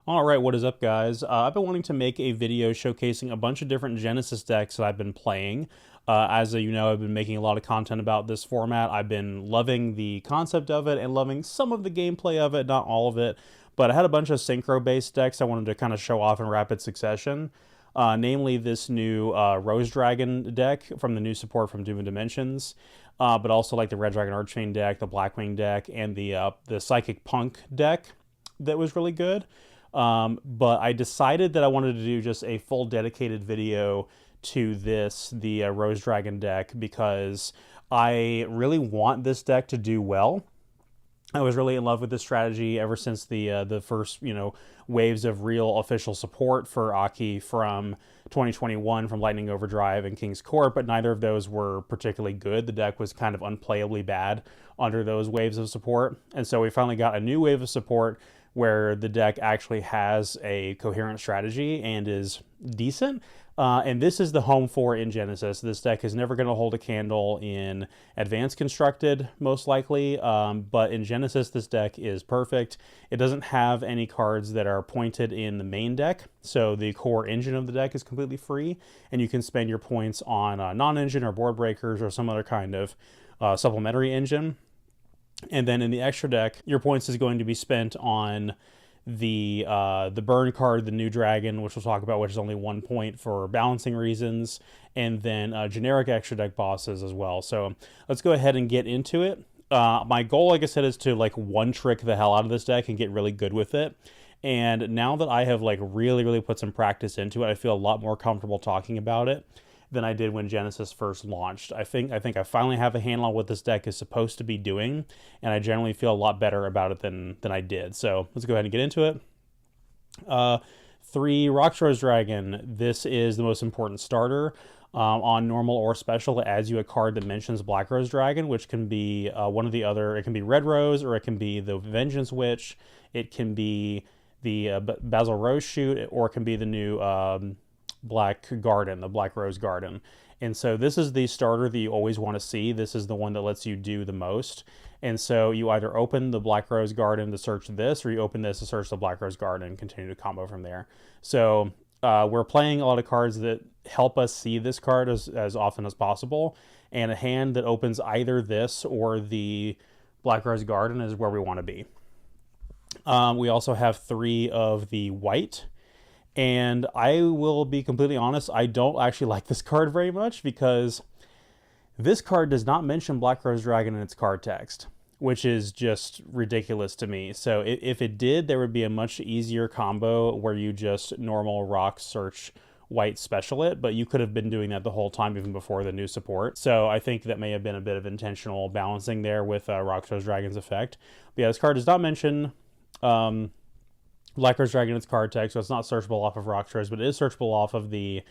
All right, what is up, guys? I've been wanting to make a video showcasing a bunch of different Genesis decks that I've been playing. As you know, I've been making a lot of content about this format. I've been loving the concept of it and loving some of the gameplay of it, not all of it. But I had a bunch of synchro-based decks I wanted to kind of show off in rapid succession. Namely this new Rose Dragon deck from the new support from Doom and Dimensions, but also like the Red Dragon Archfiend deck, the Blackwing deck, and the Psychic Punk deck that was really good. But I decided that I wanted to do just a full dedicated video to the Rose Dragon deck, because I really want this deck to do well. I was really in love with this strategy ever since the first waves of real official support for Aki from 2021 from Lightning Overdrive and King's Court, but neither of those were particularly good. The deck was kind of unplayably bad under those waves of support, and so we finally got a new wave of support where the deck actually has a coherent strategy and is decent. And this is the home for in Genesis. This deck is never going to hold a candle in Advanced Constructed, most likely, but in Genesis, this deck is perfect. It doesn't have any cards that are pointed in the main deck, so the core engine of the deck is completely free, and you can spend your points on non-engine or board breakers or some other kind of supplementary engine. And then in the extra deck, your points is going to be spent on the burn card, the new dragon, which we'll talk about, which is only 1 point for balancing reasons, and then generic extra deck bosses as well. So let's go ahead and get into it. My goal, like I said, is to one trick the hell out of this deck and get really good with it. And now that I have really put some practice into it, I feel a lot more comfortable talking about it than I did when Genesis first launched. I think I finally have a handle on what this deck is supposed to be doing, and I generally feel a lot better about it than I did. So let's go ahead and get into it. 3 Rose Dragon. This is the most important starter. On normal or special, it adds you a card that mentions Black Rose Dragon, which can be one of the other. It can be Red Rose, or it can be the Vengeance Witch. It can be the Basil Rose Shoot, or it can be the new Black Garden, the Black Rose Garden. And so this is the starter that you always want to see. This is the one that lets you do the most. And so you either open the Black Rose Garden to search this, or you open this to search the Black Rose Garden and continue to combo from there. So we're playing a lot of cards that help us see this card as often as possible. And a hand that opens either this or the Black Rose Garden is where we want to be. We also have 3 of the white. And I will be completely honest, I don't actually like this card very much, because this card does not mention Black Rose Dragon in its card text, which is just ridiculous to me. So if it did, there would be a much easier combo where you just normal rock search white special it, but you could have been doing that the whole time even before the new support. So I think that may have been a bit of intentional balancing there with Rock Rose Dragon's effect. But yeah, this card does not mention Black Rose Dragon in its card text, so it's not searchable off of Rock Rose, but it is searchable off of the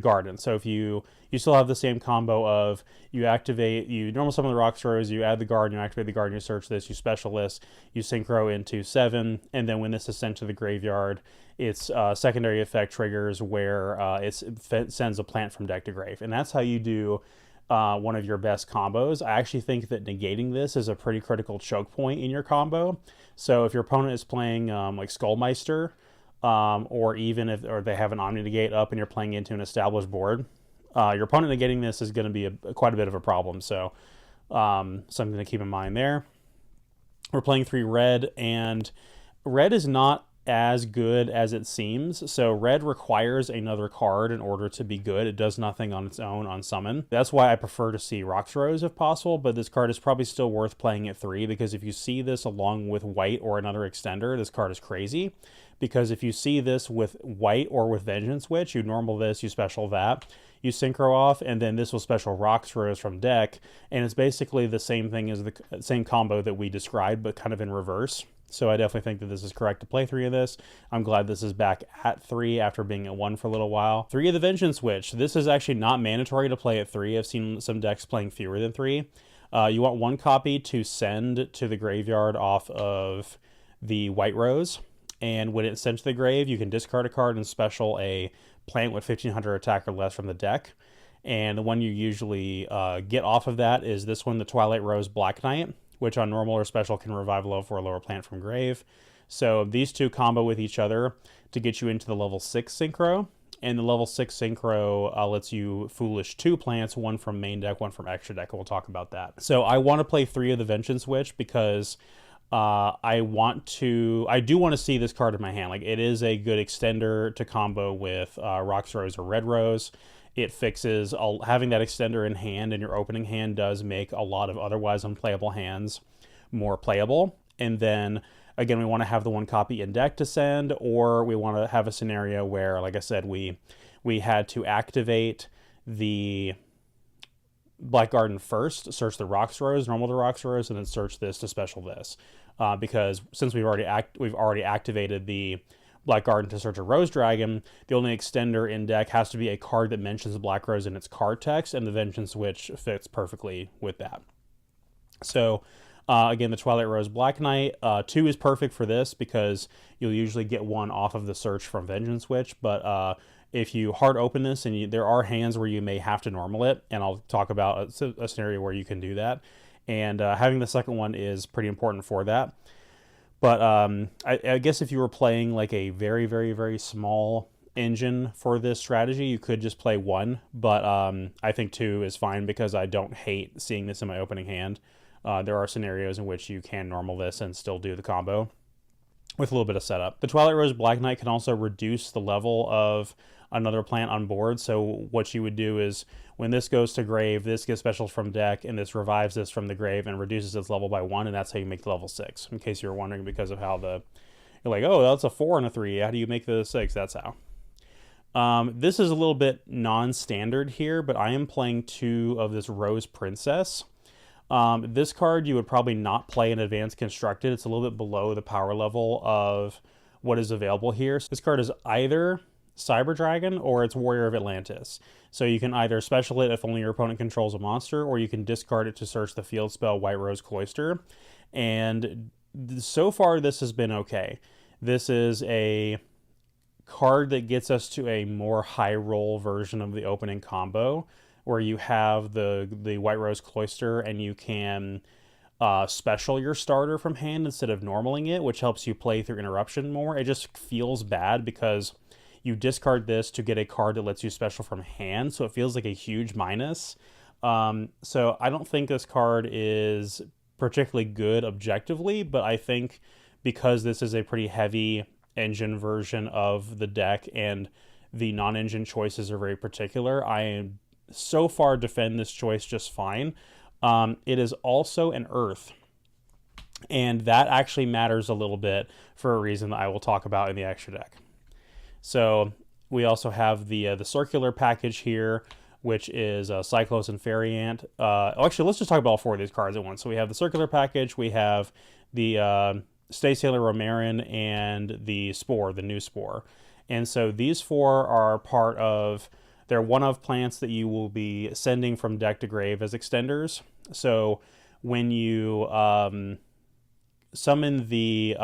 garden. So if you still have the same combo of you normal summon the Rock Rose, you add the garden, you activate the garden, you search this, you special this, you synchro into 7, and then when this is sent to the graveyard, its secondary effect triggers where it sends a plant from deck to grave. And that's how you do one of your best combos. I actually think that negating this is a pretty critical choke point in your combo. So if your opponent is playing like Skullmeister, or even if they have an Omni Negate up and you're playing into an established board, your opponent negating this is going to be quite a bit of a problem. So something to keep in mind there. We're playing 3 red, and red is not as good as it seems. So red requires another card in order to be good. It does nothing on its own on summon. That's why I prefer to see Rox Rose if possible, but this card is probably still worth playing at 3, because if you see this along with white or another extender, this card is crazy. Because if you see this with white or with Vengeance Witch, you normal this, you special that, you synchro off, and then this will special Rox Rose from deck, and it's basically the same thing as the same combo that we described, but kind of in reverse. So I definitely think that this is correct to play 3 of this. I'm glad this is back at 3 after being at 1 for a little while. 3 of the Vengeance Witch. This is actually not mandatory to play at 3. I've seen some decks playing fewer than 3. You want 1 copy to send to the graveyard off of the White Rose. And when it's sent to the grave, you can discard a card and special a plant with 1500 attack or less from the deck. And the one you usually get off of that is this one, the Twilight Rose Black Knight, which on normal or special can revive a low for a lower plant from grave. So these two combo with each other to get you into the level 6 synchro. And the level 6 synchro lets you foolish 2 plants, one from main deck, one from extra deck, and we'll talk about that. So I want to play 3 of the Vengeance Witch because I do want to see this card in my hand. Like, it is a good extender to combo with Rox Rose or Red Rose. It fixes having that extender in hand, and your opening hand does make a lot of otherwise unplayable hands more playable. And then again, we want to have the 1 copy in deck to send, or we want to have a scenario where, like I said, we had to activate the Black Garden first, search the Rox Rose, normal to Rox Rose, and then search this to special this. Because since we've already activated the Black Garden to search a Rose Dragon, the only extender in deck has to be a card that mentions Black Rose in its card text, and the Vengeance Witch fits perfectly with that. So again, the Twilight Rose Black Knight, 2 is perfect for this because you'll usually get 1 off of the search from Vengeance Witch, but if you hard open this, and there are hands where you may have to normal it, and I'll talk about a scenario where you can do that, and having the second one is pretty important for that. But I guess if you were playing like a very, very, very small engine for this strategy, you could just play 1, but I think 2 is fine because I don't hate seeing this in my opening hand. There are scenarios in which you can normal this and still do the combo with a little bit of setup. The Twilight Rose Black Knight can also reduce the level of another plant on board. So what you would do is when this goes to grave, this gets specials from deck, and this revives this from the grave and reduces its level by 1, and that's how you make the level 6. In case you're wondering, because of how you're like, oh, that's a 4 and a 3. How do you make the 6? That's how. This is a little bit non-standard here, but I am playing 2 of this Rose Princess. This card you would probably not play in Advanced Constructed. It's a little bit below the power level of what is available here. So this card is either Cyber Dragon or it's Warrior of Atlantis. So you can either special it if only your opponent controls a monster, or you can discard it to search the field spell White Rose Cloister. And so far this has been okay. This is a card that gets us to a more high roll version of the opening combo, where you have the White Rose Cloister and you can special your starter from hand instead of normaling it, which helps you play through Interruption more. It just feels bad because you discard this to get a card that lets you special from hand, so it feels like a huge minus. So I don't think this card is particularly good objectively, but I think because this is a pretty heavy engine version of the deck and the non-engine choices are very particular, I so far defend this choice just fine. It is also an Earth, and that actually matters a little bit for a reason that I will talk about in the extra deck. So we also have the circular package here, which is Cyclos and Fairy Ant. Actually, let's just talk about all 4 of these cards at once. So we have the circular package, we have the Stay Sailor Romarin, and the Spore, the new Spore. And so these 4 are part of... They're one of plants that you will be sending from deck to grave as extenders. So when you summon the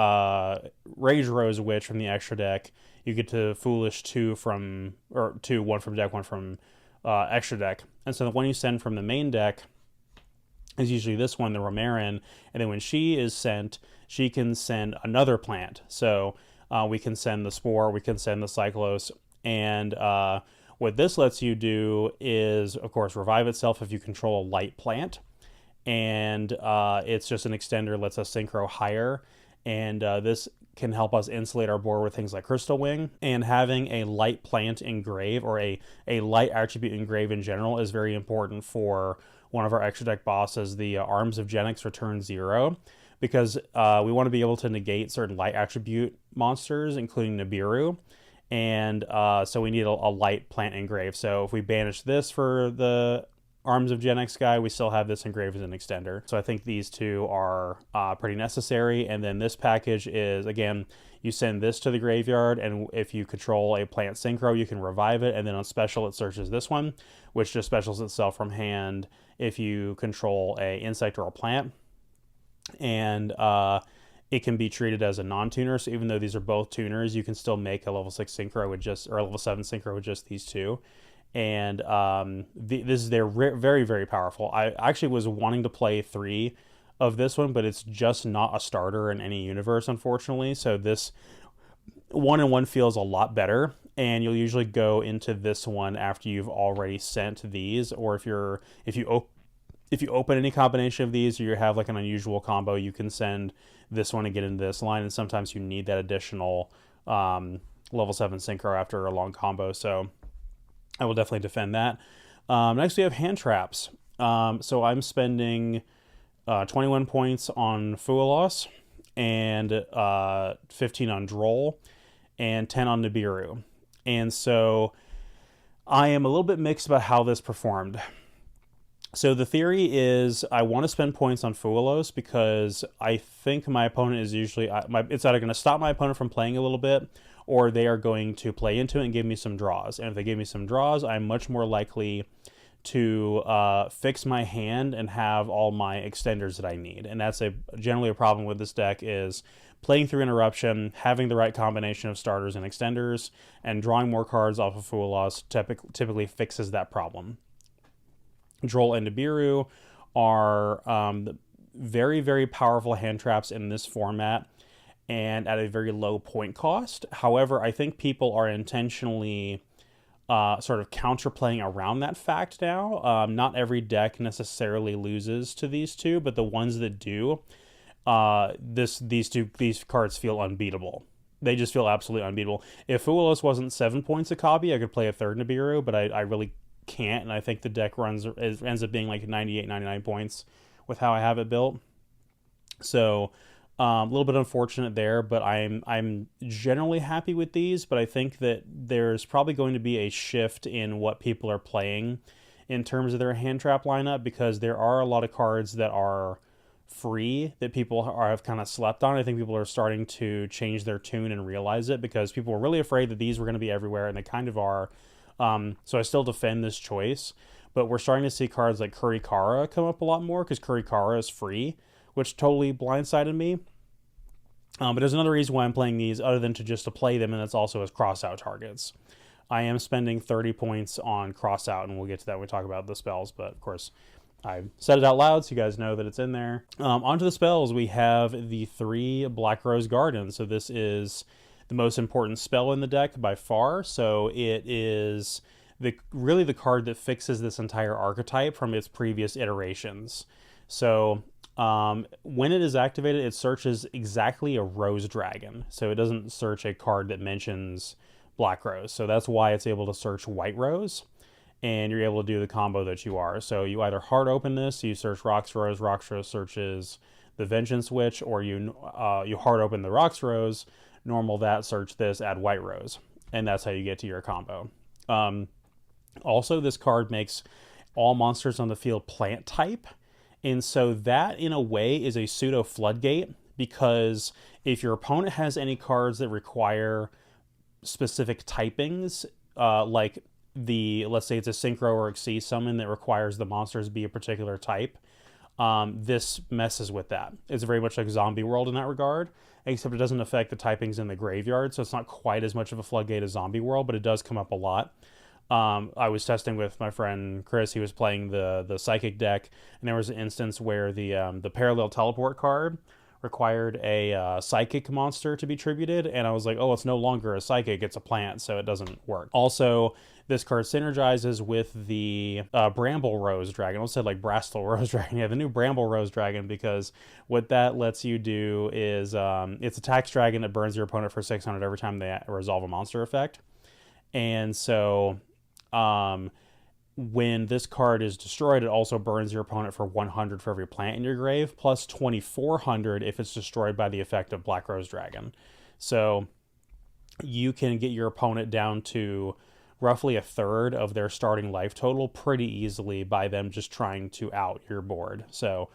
Rage Rose Witch from the extra deck, you get to Foolish 2 from, or 2, 1 from deck, 1 from extra deck. And so the one you send from the main deck is usually this one, the Romarin. And then when she is sent, she can send another plant. So we can send the Spore, we can send the Cyclos, and what this lets you do is, of course, revive itself if you control a light plant. And it's just an extender, lets us synchro higher. And this can help us insulate our board with things like Crystal Wing. And having a light plant engrave, or a light attribute engrave in general, is very important for one of our extra deck bosses, the Arms of Genesys Return 0. Because we want to be able to negate certain light attribute monsters, including Nibiru. And so we need a light plant engrave. So if we banish this for the Arms of Genesys guy, we still have this engraved as an extender. So I think these 2 are pretty necessary. And then this package is, again, you send this to the graveyard, and if you control a plant synchro, you can revive it, and then on special it searches this one, which just specials itself from hand if you control a insect or a plant. And it can be treated as a non-tuner, so even though these are both tuners, you can still make a level 6 synchro with just, or a level 7 synchro with just these 2. And they're very, very powerful. I actually was wanting to play 3 of this one, but it's just not a starter in any universe, unfortunately. So this 1-in-1 feels a lot better, and you'll usually go into this one after you've already sent these, or if you open any combination of these, or you have like an unusual combo, you can send this one and get into this line, and sometimes you need that additional level 7 synchro after a long combo, so I will definitely defend that. Next, we have hand traps. So I'm spending 21 points on Fuelos, and 15 on Droll, and 10 on Nibiru. And so I am a little bit mixed about how this performed. So the theory is I want to spend points on Fuelos because I think my opponent is usually... it's either going to stop my opponent from playing a little bit, or they are going to play into it and give me some draws. And if they give me some draws, I'm much more likely to fix my hand and have all my extenders that I need. And that's generally a problem with this deck, is playing through Interruption, having the right combination of starters and extenders, and drawing more cards off of Fuelos typically fixes that problem. Droll and Nibiru are very, very powerful hand traps in this format and at a very low point cost. However, I think people are intentionally sort of counterplaying around that fact now. Not every deck necessarily loses to these two, but the ones that do, these cards feel unbeatable. They just feel absolutely unbeatable. If Fuelos wasn't 7 points a copy, I could play a third Nibiru, but I really can't, and I think the deck ends up being like 98, 99 points with how I have it built. So a little bit unfortunate there, but I'm generally happy with these. But I think that there's probably going to be a shift in what people are playing in terms of their hand trap lineup, because there are a lot of cards that are free that people have kind of slept on. I think people are starting to change their tune and realize it, because people were really afraid that these were going to be everywhere, and they kind of are. So I still defend this choice, but we're starting to see cards like Kurikara come up a lot more, because Kurikara is free, which totally blindsided me. But there's another reason why I'm playing these other than to play them, and that's also as cross-out targets. I am spending 30 points on cross-out, and we'll get to that when we talk about the spells, but of course I said it out loud so you guys know that it's in there. Onto the spells, we have the 3 Black Rose Gardens. So this is the most important spell in the deck by far. So it is really the card that fixes this entire archetype from its previous iterations. So when it is activated, it searches exactly a Rose Dragon. So it doesn't search a card that mentions Black Rose. So that's why it's able to search White Rose, and you're able to do the combo that you are. So you either hard open this, you search Rox Rose searches the Vengeance Witch, or you hard open the Rox Rose, normal that, search this, add White Rose, and that's how you get to your combo. Also, this card makes all monsters on the field plant type, and so that in a way is a pseudo floodgate, because if your opponent has any cards that require specific typings, like let's say it's a Synchro or Xyz summon that requires the monsters be a particular type, this messes with that. It's very much like Zombie World in that regard, except it doesn't affect the typings in the graveyard, so it's not quite as much of a floodgate as Zombie World, but it does come up a lot. I was testing with my friend Chris. He was playing the Psychic deck, and there was an instance where the Parallel Teleport card required a Psychic monster to be tributed, and I was like, oh, it's no longer a Psychic, it's a plant, so it doesn't work. Also, this card synergizes with the Bramble Rose Dragon. I almost said like Brastel Rose Dragon. Yeah, the new Bramble Rose Dragon, because what that lets you do is it's a tax dragon that burns your opponent for 600 every time they resolve a monster effect. And so when this card is destroyed, it also burns your opponent for 100 for every plant in your grave, plus 2,400 if it's destroyed by the effect of Black Rose Dragon. So you can get your opponent down to roughly a third of their starting life total pretty easily by them just trying to out your board. So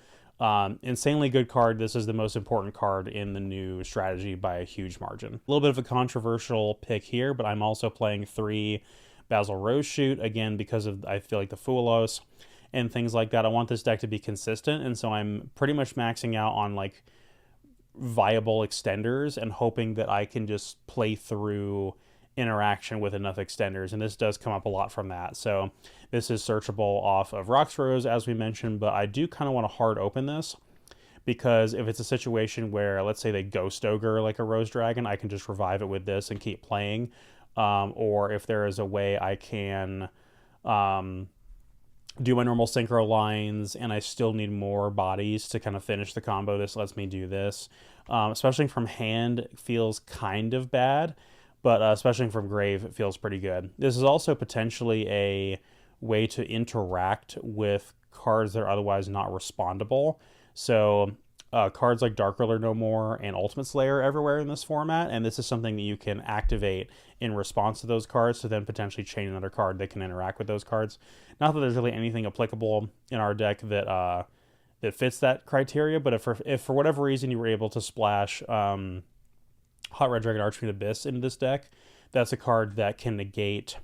insanely good card. This is the most important card in the new strategy by a huge margin. A little bit of a controversial pick here, but I'm also playing 3 Basil Rose Shoot, again, because of, I feel like, the Fuelos and things like that. I want this deck to be consistent, and so I'm pretty much maxing out on like viable extenders and hoping that I can just play through interaction with enough extenders, and this does come up a lot from that. So this is searchable off of Rox Rose, as we mentioned, but I do kind of want to hard open this because if it's a situation where, let's say, they ghost ogre like a Rose Dragon, I can just revive it with this and keep playing. Or if there is a way I can do my normal synchro lines and I still need more bodies to kind of finish the combo, this lets me do this. Especially from hand, it feels kind of bad, but especially from grave, it feels pretty good. This is also potentially a way to interact with cards that are otherwise not respondable. So cards like Dark Ruler No More and Ultimate Slayer everywhere in this format, and this is something that you can activate in response to those cards to then potentially chain another card that can interact with those cards. Not that there's really anything applicable in our deck that that fits that criteria, but if for whatever reason you were able to splash Hot Red Dragon Archfiend Abyss into this deck, that's a card that can negate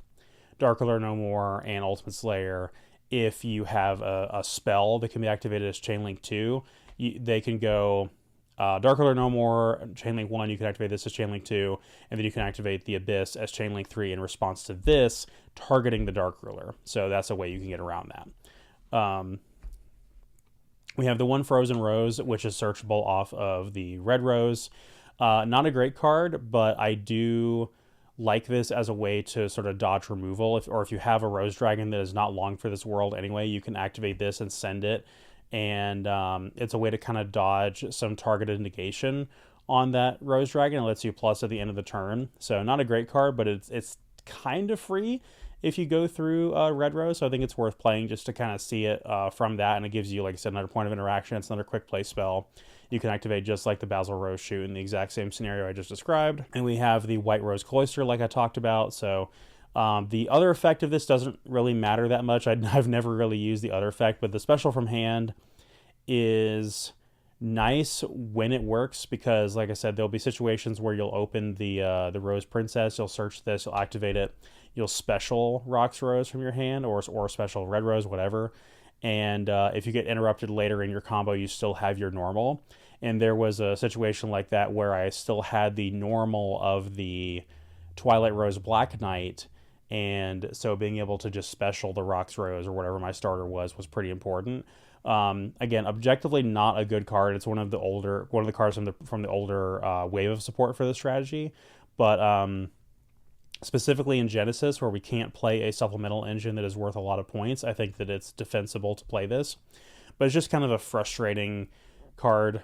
Dark Ruler No More and Ultimate Slayer. If you have a spell that can be activated as Chainlink 2, they can go Dark Ruler No More, Chainlink 1, you can activate this as Chainlink 2, and then you can activate the Abyss as Chainlink 3 in response to this, targeting the Dark Ruler. So that's a way you can get around that. We have the one Frozen Rose, which is searchable off of the Red Rose. Not a great card, but I do like this as a way to sort of dodge removal. If you have a Rose Dragon that is not long for this world anyway, you can activate this and send it. And it's a way to kind of dodge some targeted negation on that Rose Dragon. It lets you plus at the end of the turn. So not a great card, but it's kind of free if you go through Red Rose. So I think it's worth playing just to kind of see it from that. And it gives you, like I said, another point of interaction. It's another quick play spell you can activate just like the Basil Rose Shoot in the exact same scenario I just described. And we have the White Rose Cloister like I talked about. So the other effect of this doesn't really matter that much. I've never really used the other effect, but the special from hand is nice when it works because, like I said, there'll be situations where you'll open the Rose Princess, you'll search this, you'll activate it, you'll special Rocks Rose from your hand or special Red Rose, whatever. And if you get interrupted later in your combo, you still have your normal. And there was a situation like that where I still had the normal of the Twilight Rose Black Knight, and so being able to just special the Rocks Rose or whatever my starter was pretty important. Again, objectively not a good card. It's one of the cards from the older wave of support for this strategy, but specifically in Genesys, where we can't play a supplemental engine that is worth a lot of points, I think that it's defensible to play this. But it's just kind of a frustrating card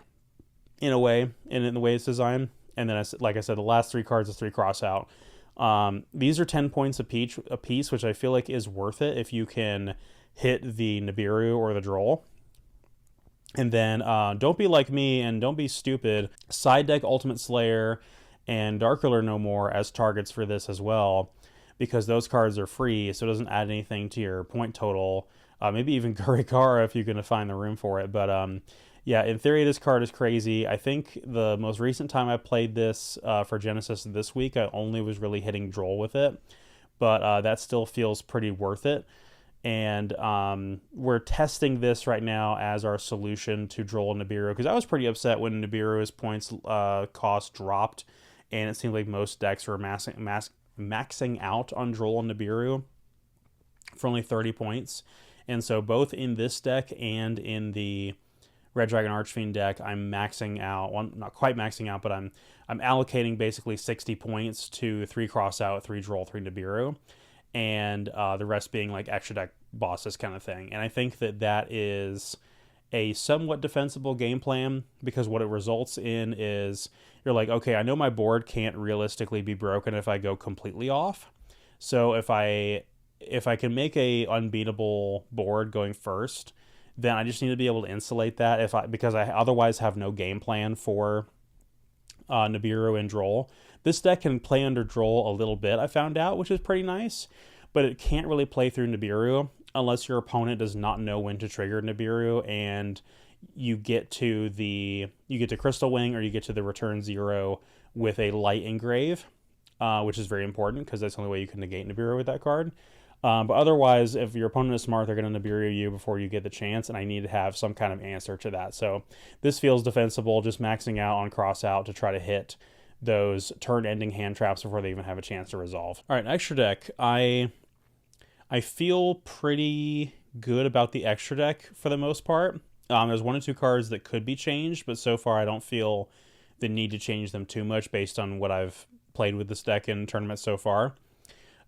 in a way, and in the way it's designed. And then, like I said, the last three cards is 3 cross out. These are 10 points a piece, which I feel like is worth it if you can hit the Nibiru or the Droll. And then don't be like me and don't be stupid. Side deck Ultimate Slayer and Dark Ruler No More as targets for this as well, because those cards are free, so it doesn't add anything to your point total. Maybe even Gurikara if you're going to find the room for it. But yeah, in theory, this card is crazy. I think the most recent time I played this for Genesys this week, I only was really hitting Droll with it. But that still feels pretty worth it. And we're testing this right now as our solution to Droll and Nibiru, because I was pretty upset when Nibiru's points cost dropped, and it seemed like most decks were maxing out on Droll and Nibiru for only 30 points. And so both in this deck and in the Red Dragon Archfiend deck, I'm maxing out, well, not quite maxing out, but I'm allocating basically 60 points to 3 cross out, 3 Droll, 3 Nibiru, and the rest being like extra deck bosses kind of thing. And I think that is a somewhat defensible game plan, because what it results in is you're like, okay, I know my board can't realistically be broken if I go completely off. So if I can make a unbeatable board going first, then I just need to be able to insulate that because I otherwise have no game plan for Nibiru and Droll. This deck can play under Droll a little bit, I found out, which is pretty nice, but it can't really play through Nibiru unless your opponent does not know when to trigger Nibiru, and you get to Crystal Wing or you get to the return 0 with a light engrave, which is very important because that's the only way you can negate Nibiru with that card. But otherwise, if your opponent is smart, they're going to Nibiru you before you get the chance, and I need to have some kind of answer to that. So this feels defensible, just maxing out on cross out to try to hit those turn-ending hand traps before they even have a chance to resolve. All right, extra deck. I feel pretty good about the extra deck for the most part. There's 1 or 2 cards that could be changed, but so far I don't feel the need to change them too much based on what I've played with this deck in tournaments so far.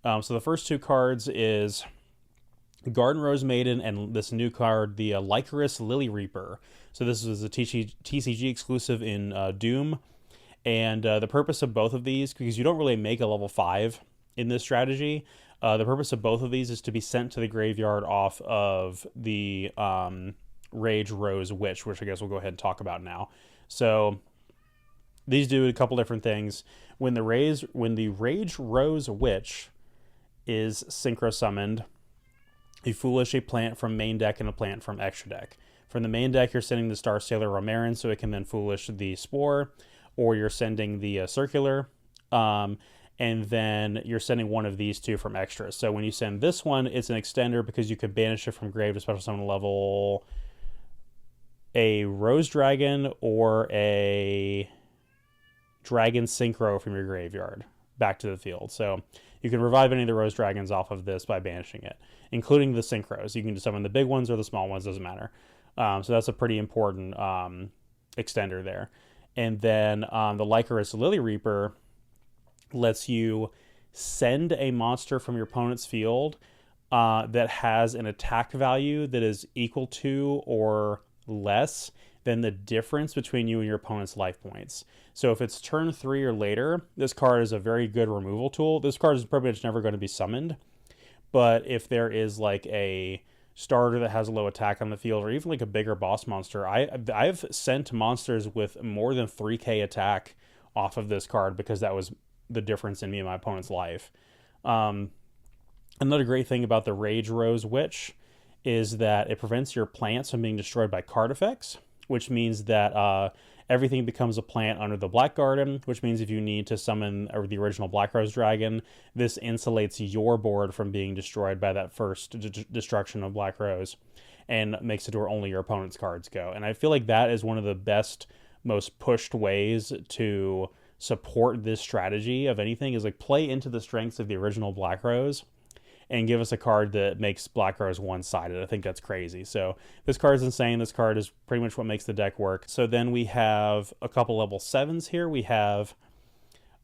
So the first 2 cards is Garden Rose Maiden and this new card, the Lycoris Lily Reaper. So this is a TCG exclusive in Doom. And the purpose of both of these, because you don't really make a level 5 in this strategy, the purpose of both of these is to be sent to the graveyard off of the Rage Rose Witch, which I guess we'll go ahead and talk about now. So these do a couple different things. When the Rage Rose Witch is synchro summoned, you foolish a plant from main deck and a plant from extra deck. From the main deck, you're sending the Star Sailor Romarin so it can then foolish the Spore, or you're sending the Circular, and then you're sending one of these 2 from extra. So when you send this one, it's an extender because you can banish it from grave to special summon level a Rose Dragon or a Dragon Synchro from your graveyard back to the field. So you can revive any of the Rose Dragons off of this by banishing it, including the Synchros. You can just summon the big ones or the small ones, doesn't matter. So that's a pretty important extender there. And then the Lycoris Lily Reaper lets you send a monster from your opponent's field that has an attack value that is equal to or less than the difference between you and your opponent's life points. So if it's turn 3 or later, this card is a very good removal tool. This card is pretty much never going to be summoned. But if there is like a starter that has a low attack on the field, or even like a bigger boss monster, I've sent monsters with more than 3k attack off of this card because that was the difference in me and my opponent's life. Another great thing about the Rage Rose Witch is that it prevents your plants from being destroyed by card effects, which means that everything becomes a plant under the Black Garden, which means if you need to summon the original Black Rose Dragon, this insulates your board from being destroyed by that first destruction of Black Rose and makes it to where only your opponent's cards go. And I feel like that is one of the best, most pushed ways to support this strategy of anything, is like play into the strengths of the original Black Rose and give us a card that makes Black Rose one-sided. I think that's crazy. So this card is insane. This card is pretty much what makes the deck work. So then we have a couple level 7s here. We have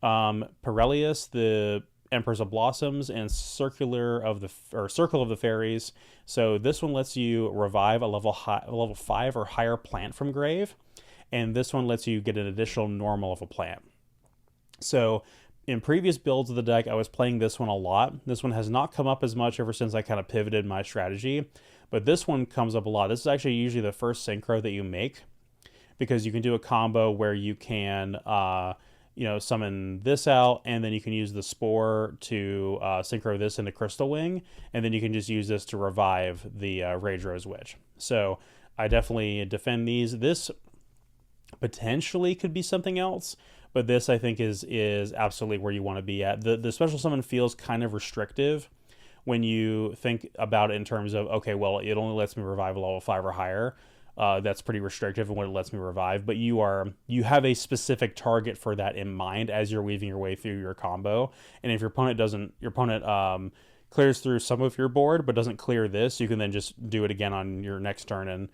Pirellius, the Empress of Blossoms, and Circle of the Fairies. So this one lets you revive a level 5 or higher plant from grave, and this one lets you get an additional normal of a plant. So in previous builds of the deck, I was playing this one a lot. This one has not come up as much ever since I kind of pivoted my strategy, but this one comes up a lot. This is actually usually the first synchro that you make, because you can do a combo where you can summon this out, and then you can use the Spore to synchro this into Crystal Wing, and then you can just use this to revive the Rage Rose Witch. So I definitely defend these. This potentially could be something else, but this I think is absolutely where you want to be at. The special summon feels kind of restrictive when you think about it in terms of, okay, well, it only lets me revive a level 5 or higher. That's pretty restrictive in what it lets me revive, but you have a specific target for that in mind as you're weaving your way through your combo. And if your opponent clears through some of your board but doesn't clear this, you can then just do it again on your next turn and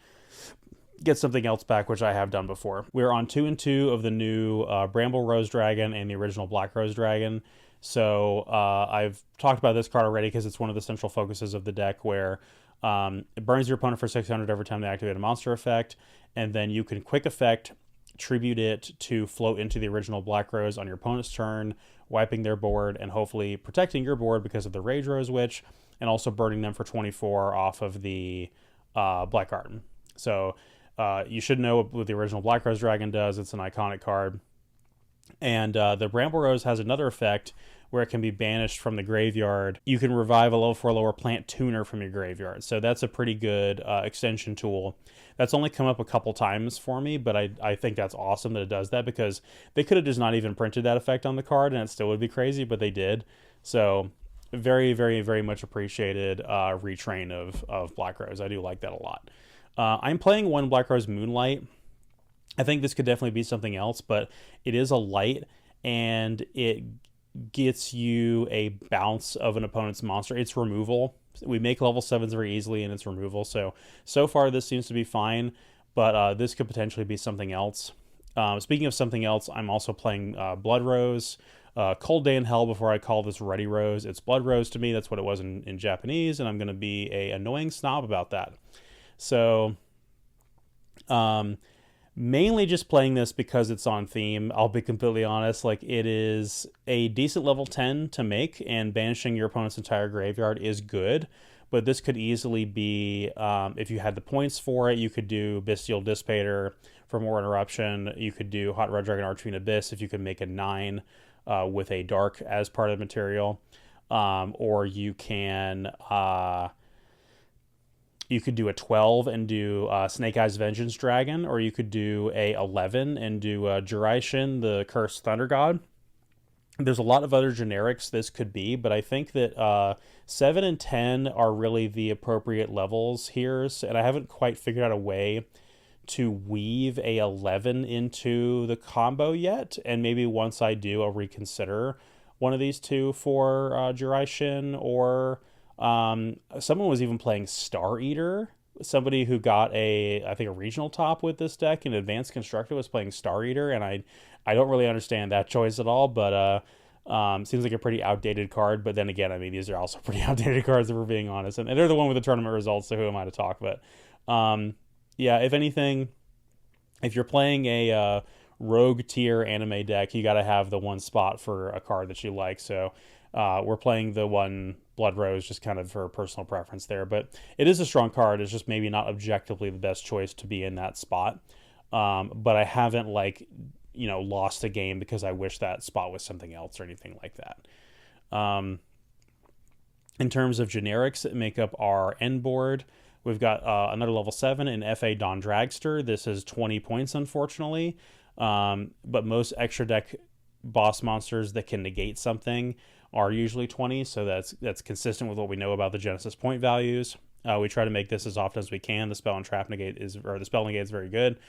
get something else back, which I have done before. We're on 2 and 2 of the new Bramble Rose Dragon and the original Black Rose Dragon. So I've talked about this card already because it's one of the central focuses of the deck, where it burns your opponent for 600 every time they activate a monster effect, and then you can quick effect tribute it to float into the original Black Rose on your opponent's turn, wiping their board and hopefully protecting your board because of the Rage Rose Witch, and also burning them for 24 off of the Black Garden. So you should know what the original Black Rose Dragon does. It's an iconic card. And the Bramble Rose has another effect where it can be banished from the graveyard. You can revive a level 4 lower plant tuner from your graveyard. So that's a pretty good extension tool. That's only come up a couple times for me, but I think that's awesome that it does that, because they could have just not even printed that effect on the card and it still would be crazy, but they did. So very, very, very much appreciated retrain of Black Rose. I do like that a lot. I'm playing one Black Rose Moonlight. I think this could definitely be something else, but it is a light, and it gets you a bounce of an opponent's monster. It's removal. We make level 7s very easily, and it's removal. So far this seems to be fine, but this could potentially be something else. Speaking of something else, I'm also playing Blood Rose. Cold Day in Hell before I call this Ready Rose. It's Blood Rose to me. That's what it was in Japanese, and I'm going to be a annoying snob about that. So, mainly just playing this because it's on theme. I'll be completely honest. Like, it is a decent level 10 to make, and banishing your opponent's entire graveyard is good. But this could easily be, if you had the points for it, you could do Bestial Dissipator for more interruption. You could do Hot Red Dragon Archfiend Abyss if you could make a 9 with a dark as part of the material. Or you can you could do a 12 and do Snake Eyes Vengeance Dragon, or you could do a 11 and do Jiraishin, the Cursed Thunder God. There's a lot of other generics this could be, but I think that 7 and 10 are really the appropriate levels here, and I haven't quite figured out a way to weave a 11 into the combo yet, and maybe once I do, I'll reconsider one of these two for Jiraishin, or someone was even playing Star Eater. Somebody who got I think a regional top with this deck in Advanced Constructed was playing Star Eater, and I don't really understand that choice at all, but seems like a pretty outdated card. But then again, I mean, these are also pretty outdated cards if we're being honest, and they're the one with the tournament results, so who am I to talk? But yeah, if anything, if you're playing a rogue tier anime deck, you got to have the one spot for a card that you like. So we're playing the one Blood Rose just kind of for personal preference there, but it is a strong card. It's just maybe not objectively the best choice to be in that spot. But I haven't lost a game because I wish that spot was something else or anything like that. In terms of generics that make up our end board, we've got another level 7 in FA Don Dragster. This is 20 points, unfortunately. But most extra deck boss monsters that can negate something are usually 20, so that's consistent with what we know about the Genesys point values. We try to make this as often as we can. The spell and trap negate the spell negate is very good.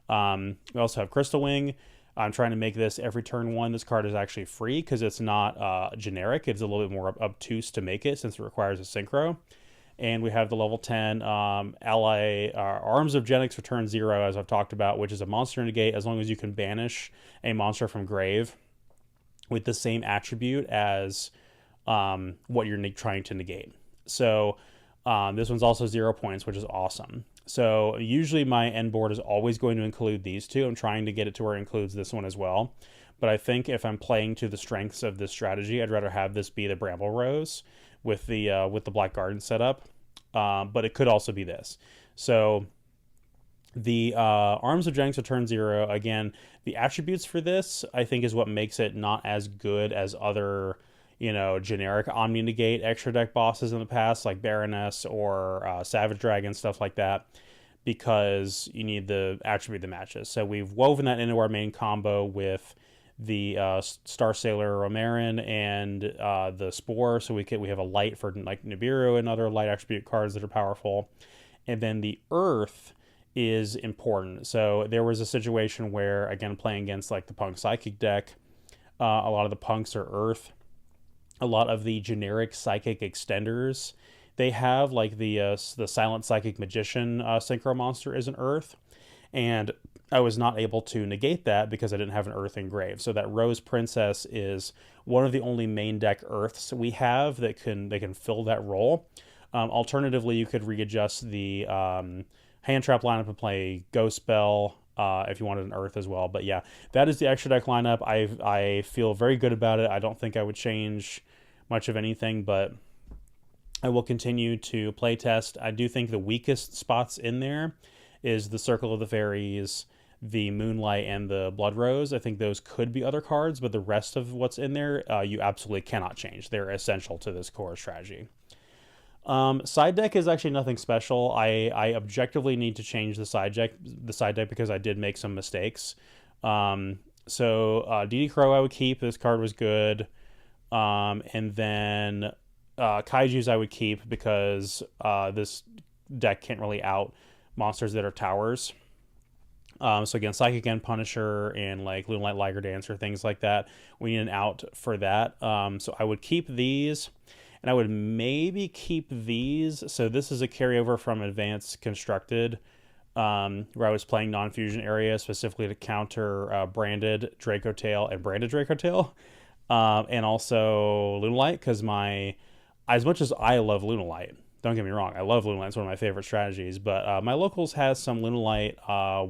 We also have Crystal Wing. I'm trying to make this every turn 1. This card is actually free because it's not generic. It's a little bit more obtuse to make it since it requires a synchro. And we have the level 10 ally Arms of Genix for turn 0, as I've talked about, which is a monster negate as long as you can banish a monster from grave with the same attribute as what you're trying to negate. So this one's also 0 points, which is awesome. So usually my end board is always going to include these two. I'm trying to get it to where it includes this one as well. But I think if I'm playing to the strengths of this strategy, I'd rather have this be the Bramble Rose with the Black Garden setup. But it could also be this. So the Arms of Genix to turn 0, again, the attributes for this, I think, is what makes it not as good as other, generic Omni Negate extra deck bosses in the past, like Baroness or Savage Dragon, stuff like that, because you need the attribute that matches. So we've woven that into our main combo with the Star Sailor Romarin and the Spore, so we have a light for like Nibiru and other light attribute cards that are powerful. And then the Earth is important. So there was a situation where, again, playing against like the Punk Psychic deck, a lot of the Punks are Earth. A lot of the generic Psychic extenders, they have like the Silent Psychic Magician Synchro monster is an Earth. And I was not able to negate that because I didn't have an Earth engraved. So that Rose Princess is one of the only main deck Earths we have that can fill that role. Alternatively, you could readjust the hand trap lineup and play Ghost Spell if you wanted an Earth as well. But yeah, that is the extra deck lineup. I feel very good about it. I don't think I would change much of anything, but I will continue to play test. I do think the weakest spots in there is the Circle of the Fairies, the Moonlight, and the Blood Rose. I think those could be other cards, but the rest of what's in there, you absolutely cannot change. They're essential to this core strategy. Side deck is actually nothing special. I objectively need to change the side deck because I did make some mistakes. So DD Crow I would keep. This card was good. And then Kaijus I would keep because this deck can't really out monsters that are towers. So again, Psychic End Punisher and like Moonlight Liger Dancer, things like that. We need an out for that. So I would keep these. And I would maybe keep these. So this is a carryover from Advanced Constructed. where I was playing non-fusion area specifically to counter branded Dracotail and branded Dracotail, and also Lunalight, because as much as I love Lunalight, don't get me wrong, I love Lunalight, it's one of my favorite strategies, but my locals has some Lunalight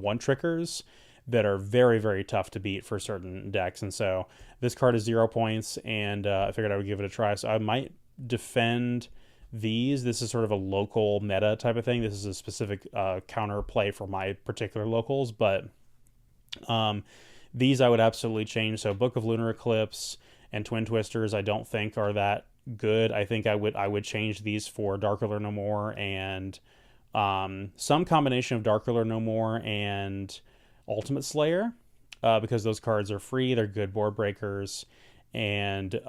one trickers that are very, very tough to beat for certain decks, and so this card is 0 points, and I figured I would give it a try, so I might defend these. This is sort of a local meta type of thing. This is a specific counter play for my particular locals, but these I would absolutely change. So Book of Lunar Eclipse and Twin Twisters I don't think are that good. I think I would change these for Dark Ruler No More and some combination of Dark Ruler No More and Ultimate Slayer, because those cards are free, they're good board breakers, and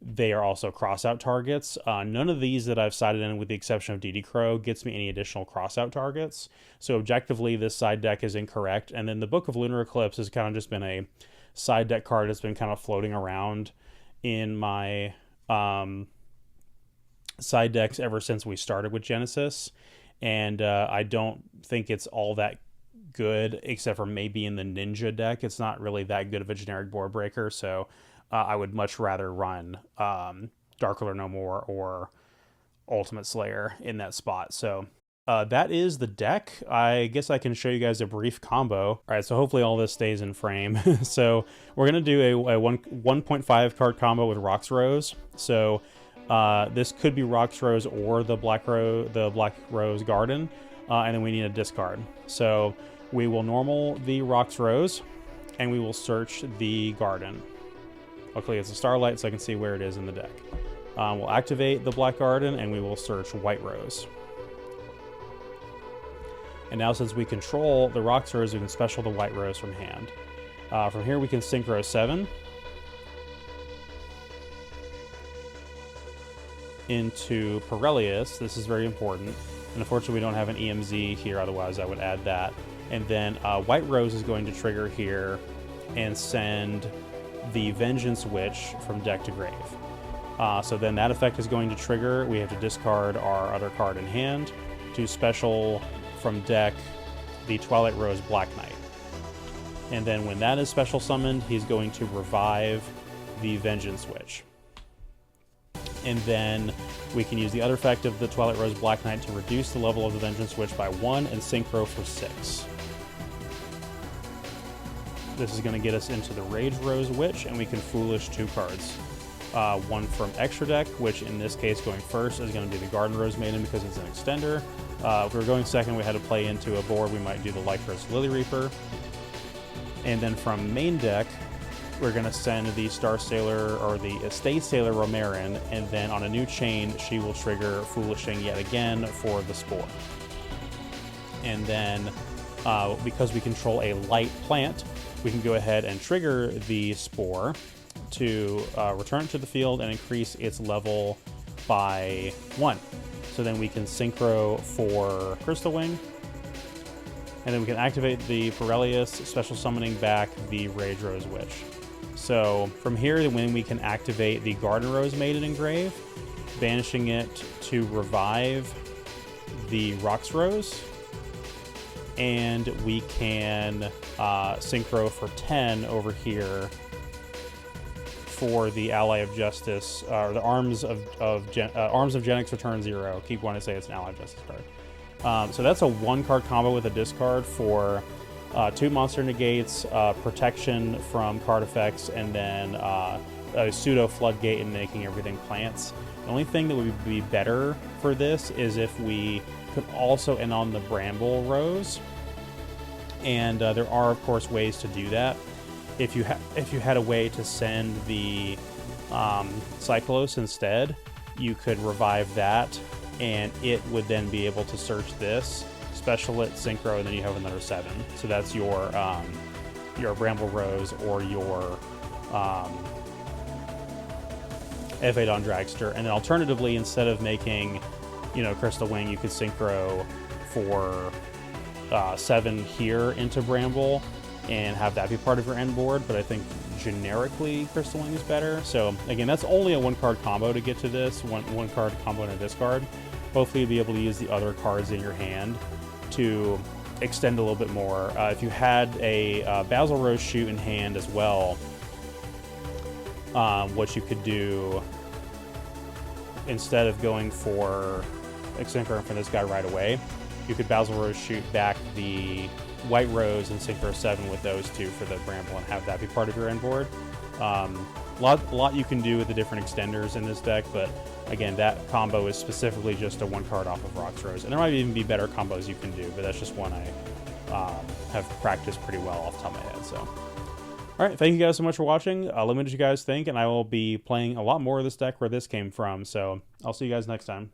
they are also cross-out targets. None of these that I've sided in, with the exception of DD Crow, gets me any additional cross-out targets. So objectively, this side deck is incorrect. And then the Book of Lunar Eclipse has kind of just been a side deck card that's been kind of floating around in my side decks ever since we started with Genesys. And I don't think it's all that good, except for maybe in the Ninja deck. It's not really that good of a generic board breaker, so I would much rather run Dark Ruler No More or Ultimate Slayer in that spot. So that is the deck. I guess I can show you guys a brief combo. All right, so hopefully all this stays in frame. So we're going to do a 1.5 card combo with Rox Rose. So this could be Rox Rose or the Black Rose Garden, and then we need a discard. So we will normal the Rox Rose, and we will search the Garden. Luckily it's a Starlight, so I can see where it is in the deck. We'll activate the Black Garden, and we will search White Rose. And now, since we control the Rox Rose, we can special the White Rose from hand. From here we can Synchro 7 into Pirellius. This is very important. And unfortunately we don't have an EMZ here, otherwise I would add that. And then White Rose is going to trigger here and send the Vengeance Witch from deck to grave. So then that effect is going to trigger. We have to discard our other card in hand to special from deck the Twilight Rose Black Knight. And then when that is special summoned, he's going to revive the Vengeance Witch. And then we can use the other effect of the Twilight Rose Black Knight to reduce the level of the Vengeance Witch by 1 and Synchro for 6. This is going to get us into the Rage Rose Witch, and we can Foolish 2 cards. One from extra deck, which in this case going first is going to be the Garden Rose Maiden because it's an extender. If we were going second, we had to play into a board. We might do the Lycros Lily Reaper. And then from main deck, we're going to send the Star Sailor or the Estate Sailor Romarin, and then on a new chain, she will trigger Foolishing yet again for the Spore. And then because we control a light plant, we can go ahead and trigger the Spore to return it to the field and increase its level by 1. So then we can Synchro for Crystal Wing, and then we can activate the Pirellius, special summoning back the Rage Rose Witch. So from here, when we can activate the Garden Rose Maiden Engrave, banishing it to revive the Rox Rose, and we can Synchro for 10 over here for the Ally of Justice, or the Arms of Genix return 0. Keep wanting to say it's an Ally of Justice card. So that's a 1-card combo with a discard for 2 monster negates, protection from card effects, and then a pseudo floodgate and making everything plants. The only thing that would be better for this is if we could also end on the Bramble Rose, and there are of course ways to do that. If you had a way to send the Cyclos instead, you could revive that, and it would then be able to search this, special it, Synchro, and then you have another 7. So that's your Bramble Rose or your Evadon Dragster. And then alternatively, instead of making, Crystal Wing, you could Synchro for 7 here into Bramble and have that be part of your end board, but I think generically Crystal Wing is better. So again, that's only a 1-card combo to get to this, one card combo and a discard. Hopefully you'll be able to use the other cards in your hand to extend a little bit more. If you had a Basil Rose shoot in hand as well, what you could do, instead of going for Extend Current for this guy right away, you could Basil Rose shoot back the White Rose and Synchro 7 with those two for the Bramble and have that be part of your end board. A lot you can do with the different extenders in this deck, but again, that combo is specifically just a one card off of Rox Rose. And there might even be better combos you can do, but that's just one I have practiced pretty well off the top of my head. So, all right, thank you guys so much for watching. Let me know what you guys think, and I will be playing a lot more of this deck where this came from. So I'll see you guys next time.